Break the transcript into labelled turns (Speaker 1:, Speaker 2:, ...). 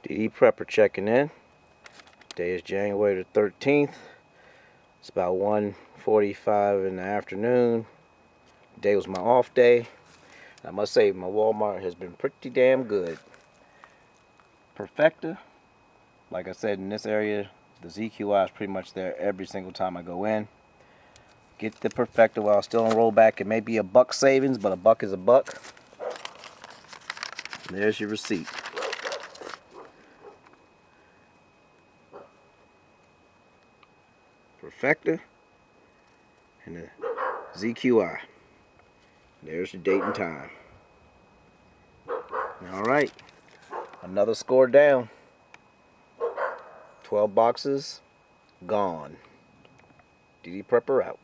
Speaker 1: DD Prepper checking in. Today is January the 13th. It's about 1:45 in the afternoon. Today was my off day. I must say my Walmart has been pretty damn good. Perfecta, like I said, in this area, the ZQI is pretty much there every single time I go in. Get the Perfecta while still on rollback. It may be a buck savings, but a buck is a buck. And there's your receipt. Perfecta and the ZQI. There's the date and time. Alright, another score down. 12 boxes gone. DD Prepper out.